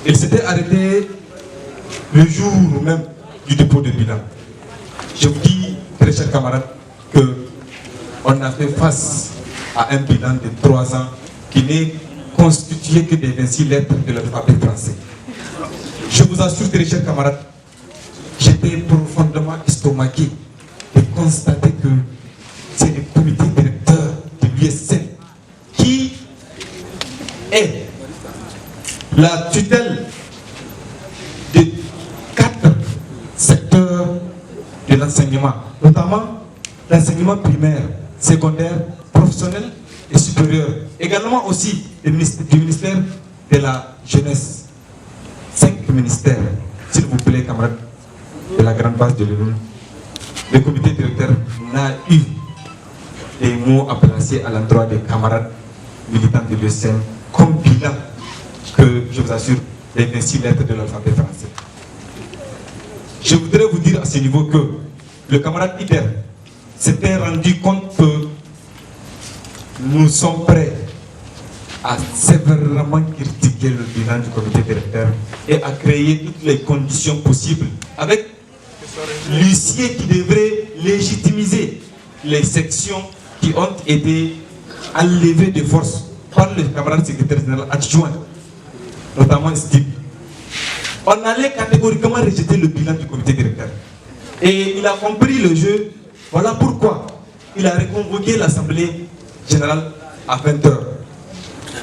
Il s'était arrêté le jour même du dépôt de bilan. Je vous dis, très chers camarades, qu'on a fait face à un bilan de 3 ans qui n'est constitué que des 26 lettres de l'alphabet français. Je vous assure, très chers camarades, j'étais profondément estomaqué de constater que c'est le comité directeur de l'USN qui est la tutelle de 4 secteurs de l'enseignement, notamment l'enseignement primaire, secondaire, professionnel et supérieur. Également aussi du ministère de la jeunesse. 5 ministères, s'il vous plaît, camarades de la grande base de l'UNUN. Le comité directeur n'a eu des mots à placer à l'endroit des camarades militants de l'USN comme bilan que, je vous assure, les 26 lettres de l'alphabet français. Je voudrais vous dire à ce niveau que le camarade Ider s'était rendu compte que nous sommes prêts à sévèrement critiquer le bilan du comité directeur et à créer toutes les conditions possibles avec l'huissier qui devrait légitimiser les sections qui ont été enlevées de force par le camarade secrétaire général adjoint, notamment Steve. On allait catégoriquement rejeter le bilan du comité directeur. Et il a compris le jeu. Voilà pourquoi il a reconvoqué l'Assemblée générale à 20h.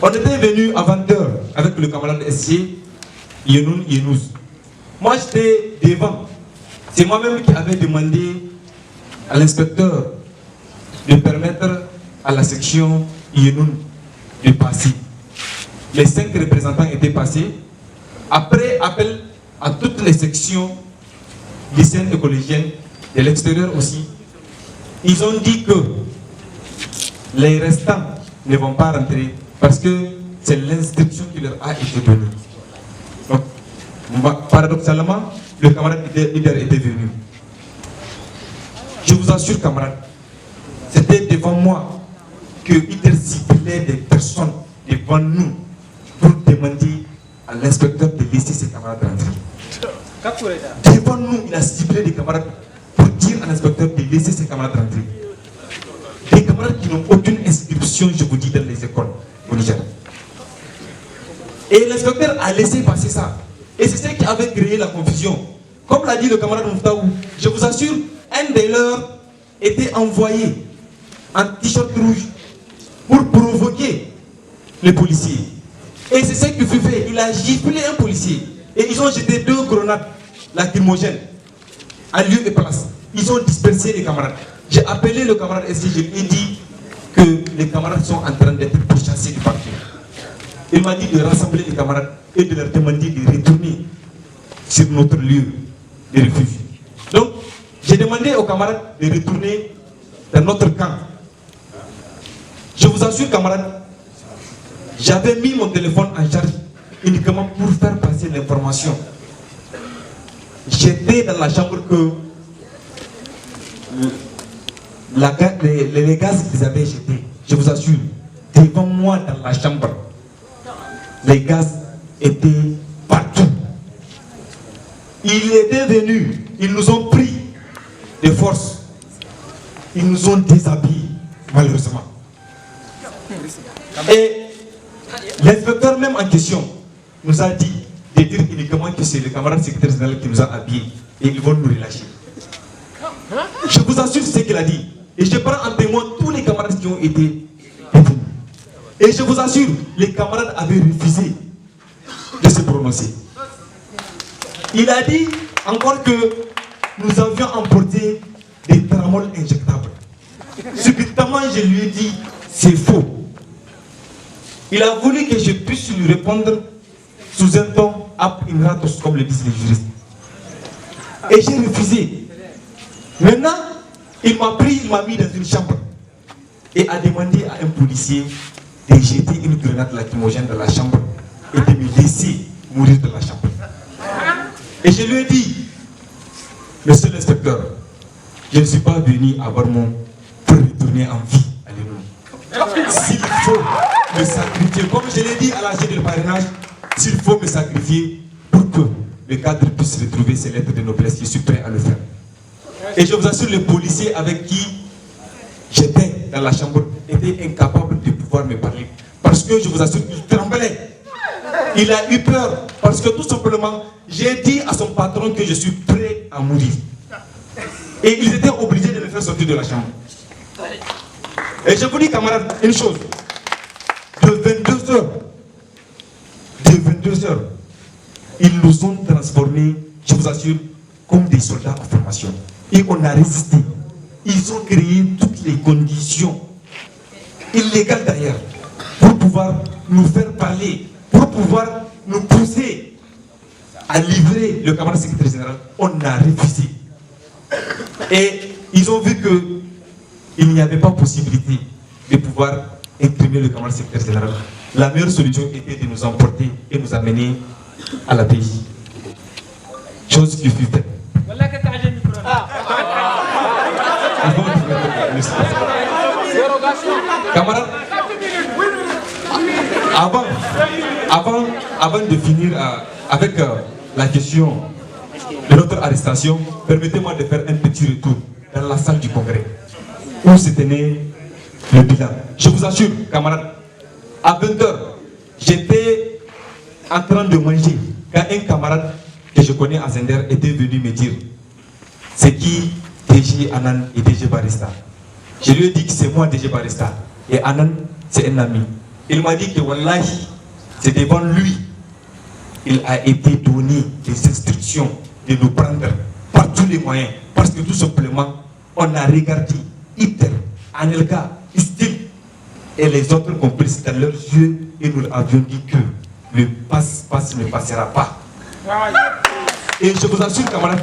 On était venu à 20h avec le camarade SC, Yenoun Yenouz. Moi j'étais devant. C'est moi-même qui avais demandé à l'inspecteur de permettre à la section Yenoun de passer. Les 5 représentants étaient passés. Après appel à toutes les sections lycéennes et collégiennes, de l'extérieur aussi, ils ont dit que les restants ne vont pas rentrer parce que c'est l'instruction qui leur a été donnée. Donc, paradoxalement, le camarade Ider était venu. Je vous assure, camarades, c'était devant moi que Ider ciblait des personnes devant nous pour demander à l'inspecteur de laisser ses camarades rentrer. Devant nous, il a ciblé des camarades pour dire à l'inspecteur de laisser ses camarades rentrer. Des camarades qui n'ont aucune inscription, je vous dis, dans les écoles au Niger. Et l'inspecteur a laissé passer ça. Et c'est ce qui avait créé la confusion. Comme l'a dit le camarade Mouftaou, je vous assure, un des leurs était envoyé en t-shirt rouge pour provoquer les policiers. Et c'est ce qui fut fait. Il a giflé un policier. Et ils ont jeté 2 grenades lacrymogènes en lieu et place. Ils ont dispersé les camarades. J'ai appelé le camarade SC, je lui ai dit que les camarades sont en train d'être pourchassés du parquet. Il m'a dit de rassembler les camarades et de leur demander de retourner sur notre lieu de refuge. Donc, j'ai demandé aux camarades de retourner dans notre camp. Je vous assure, camarades, j'avais mis mon téléphone en charge uniquement pour faire passer l'information. J'étais dans la chambre que les gaz qu'ils avaient jetés, je vous assure, devant moi dans la chambre, les gaz étaient partout. Ils étaient venus, ils nous ont pris de force, ils nous ont déshabillés, malheureusement. Et l'inspecteur même en question nous a dit de dire uniquement que c'est le camarade secrétaire général qui nous a habillés et ils vont nous relâcher. Je vous assure ce qu'il a dit. Et je prends en témoin tous les camarades qui ont été détenus. Et je vous assure, les camarades avaient refusé de se prononcer. Il a dit encore que nous avions emporté des tramoles injectables. Subitement, je lui ai dit, c'est faux. Il a voulu que je puisse lui répondre sous un ton ap ingratos, comme le disent les juristes. Et j'ai refusé. Maintenant, il m'a pris, il m'a mis dans une chambre et a demandé à un policier de jeter une grenade lacrymogène dans la chambre et de me laisser mourir dans la chambre. Et je lui ai dit, monsieur l'inspecteur, je ne suis pas venu à Barmont pour retourner en vie à l'ennemi. S'il faut me sacrifier, comme je l'ai dit à la chaîne de parrainage, s'il faut me sacrifier pour que le cadre puisse retrouver ses lettres de noblesse, je suis prêt à le faire. Et je vous assure, les policiers avec qui j'étais dans la chambre étaient incapables de pouvoir me parler. Parce que je vous assure, il tremblait. Il a eu peur. Parce que tout simplement, j'ai dit à son patron que je suis prêt à mourir. Et ils étaient obligés de me faire sortir de la chambre. Et je vous dis, camarades, une chose. De 22 heures, ils nous ont transformés, je vous assure, comme des soldats en formation. Et on a résisté. Ils ont créé toutes les conditions illégales d'ailleurs pour pouvoir nous faire parler, pour pouvoir nous pousser à livrer le camarade secrétaire général. On a refusé. Et ils ont vu qu'il n'y avait pas possibilité de pouvoir imprimer le camarade secrétaire général. La meilleure solution était de nous emporter et nous amener à la PJ. Chose qui fut faite. Camarades, avant de finir avec la question de notre arrestation, permettez-moi de faire un petit retour dans la salle du congrès où se tenait le bilan. Je vous assure, camarades, à 20h, j'étais en train de manger quand un camarade que je connais à Zender était venu me dire c'est qui DG Anan et DG Barista. Je lui ai dit que c'est moi DG Barista et Anan c'est un ami. Il m'a dit que wallahi, c'est devant lui il a été donné des instructions de nous prendre par tous les moyens parce que tout simplement on a regardé Iter, Anelka, Istil et les autres complices dans leurs yeux et nous avions dit que le passe-passe ne passera pas. Et je vous assure, camarades,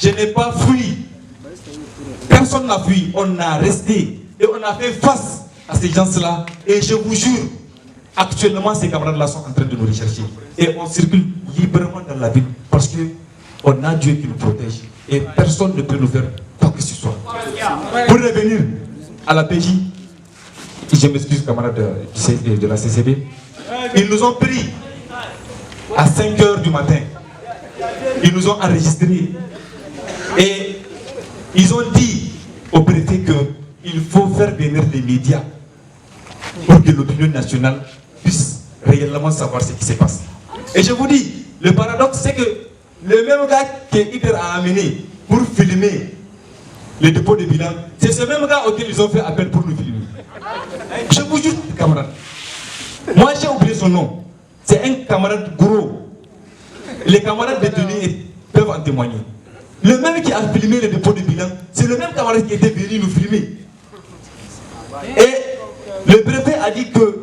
je n'ai pas fui. Personne n'a fui. On a resté et on a fait face à ces gens-là. Et je vous jure, actuellement, ces camarades-là sont en train de nous rechercher. Et on circule librement dans la ville parce qu'on a Dieu qui nous protège. Et personne ne peut nous faire quoi que ce soit. Pour revenir à la PJ, je m'excuse, camarades de la CCB, ils nous ont pris à 5h du matin. Ils nous ont enregistrés. Et ils ont dit au préfet qu'il faut faire venir les médias pour que l'opinion nationale puisse réellement savoir ce qui se passe. Et je vous dis, le paradoxe c'est que le même gars que Hitler a amené pour filmer le dépôt de bilan, c'est ce même gars auquel ils ont fait appel pour nous filmer. Je vous jure, camarades. Moi j'ai oublié son nom. C'est un camarade gros. Les camarades détenus peuvent en témoigner. Le même qui a filmé le dépôt de bilan, c'est le même camarade qui était venu nous filmer. Et le préfet a dit que